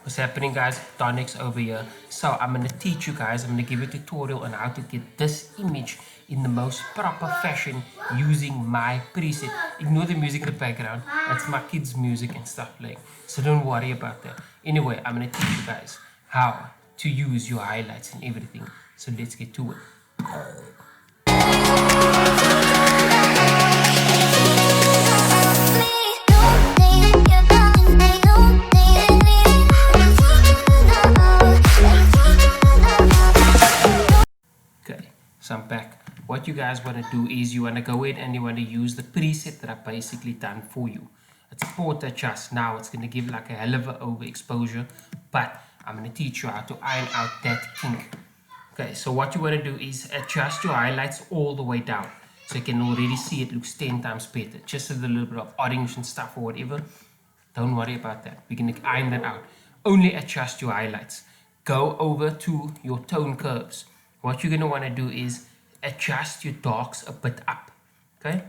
What's happening, guys? Donix over here. So I'm going to teach you guys, I'm going to give a tutorial on how to get this image in the most proper fashion using my preset. Ignore the music in the background. That's my kids' music and stuff playing. So don't worry about that. Anyway, I'm going to teach you guys how to use your highlights and everything. So let's get to it. So I'm back. What you guys want to do is you want to go in and you want to use the preset that I've basically done for you. It's port adjust. Now it's going to give like a hell of an overexposure, but I'm going to teach you how to iron out that kink. Okay, so what you want to do is adjust your highlights all the way down. So you can already see it looks 10 times better. Just a little bit of orange and stuff or whatever. Don't worry about that. We're going to iron that out. Only adjust your highlights. Go over to your tone curves. What you're going to want to do is adjust your darks a bit up. Okay,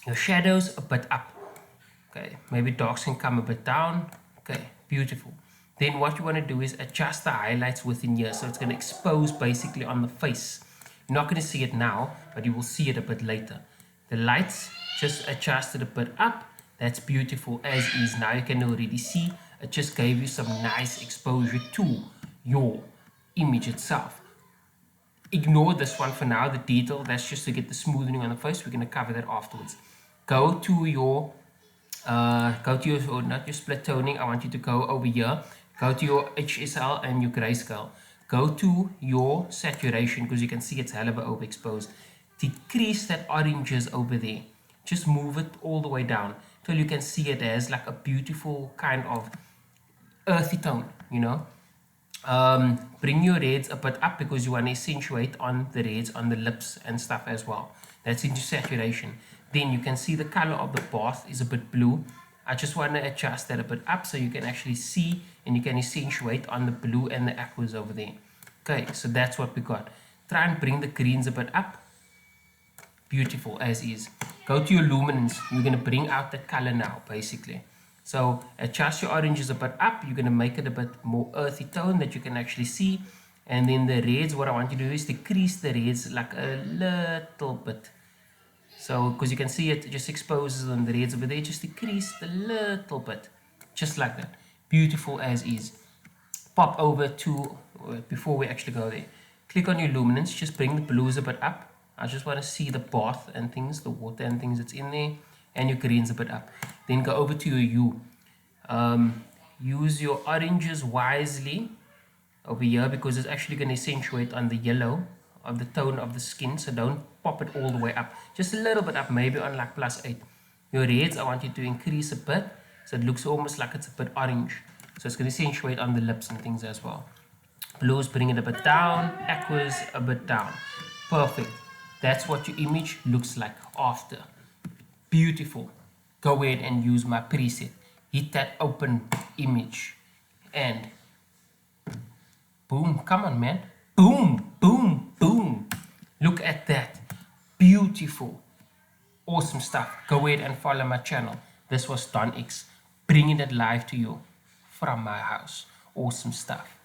your shadows a bit up. Okay, maybe darks can come a bit down. Okay, beautiful. Then what you want to do is adjust the highlights within here, so it's going to expose basically on the face. You're not going to see it now, but you will see it a bit later. The lights, just adjust it a bit up. That's beautiful as is. Now you can already see it just gave you some nice exposure to your image itself. Ignore this one for now, the detail, that's just to get the smoothing on the face. We're going to cover that afterwards. Go to your not your split toning. I want you to go over here. Go to your HSL and your grayscale. Go to your saturation, because you can see it's hell of a overexposed. Decrease that oranges over there. Just move it all the way down till you can see it as like a beautiful kind of earthy tone, you know. Bring your reds a bit up because you want to accentuate on the reds on the lips and stuff as well. That's into saturation. Then you can see the color of the bath is a bit blue. I just want to adjust that a bit up so you can actually see and you can accentuate on the blue and the aquas over there. Okay, so that's what we got. Try and bring the greens a bit up. Beautiful as is. Go to your luminance. You're going to bring out the color now basically. So adjust your oranges a bit up. You're going to make it a bit more earthy tone that you can actually see. And then the reds, what I want you to do is decrease the reds like a little bit. So because you can see it just exposes on the reds over there, just decrease a little bit. Just like that. Beautiful as is. Pop over to, before we actually go there, click on your luminance. Just bring the blues a bit up. I just want to see the bath and things, the water and things that's in there. And your greens a bit up. Then go over to your hue. Use your oranges wisely over here because it's actually going to accentuate on the yellow of the tone of the skin. So don't pop it all the way up. Just a little bit up, maybe on like +8. Your reds, I want you to increase a bit. So it looks almost like it's a bit orange. So it's going to accentuate on the lips and things as well. Blues, bring it a bit down. Aquas, a bit down. Perfect. That's what your image looks like after. Beautiful. Go ahead and use my preset. Hit that open image and boom. Come on, man. Boom, boom, boom. Look at that. Beautiful. Awesome stuff. Go ahead and follow my channel. This was Donx, bringing it live to you from my house. Awesome stuff.